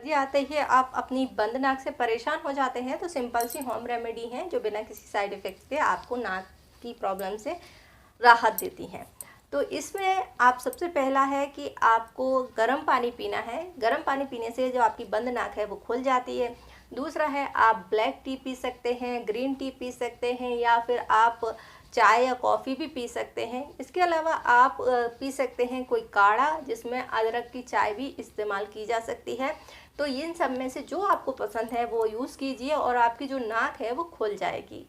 सर्दी आते ही आप अपनी बंद नाक से परेशान हो जाते हैं तो सिंपल सी होम रेमेडी है जो बिना किसी साइड इफ़ेक्ट्स के आपको नाक की प्रॉब्लम से राहत देती हैं। तो इसमें आप सबसे पहला है कि आपको गर्म पानी पीना है। गर्म पानी पीने से जो आपकी बंद नाक है वो खुल जाती है। दूसरा है आप ब्लैक टी पी सकते हैं, ग्रीन टी पी सकते हैं, या फिर आप चाय या कॉफ़ी भी पी सकते हैं। इसके अलावा आप पी सकते हैं कोई काढ़ा जिसमें अदरक की चाय भी इस्तेमाल की जा सकती है। तो इन सब में से जो आपको पसंद है वो यूज़ कीजिए और आपकी जो नाक है वो खुल जाएगी।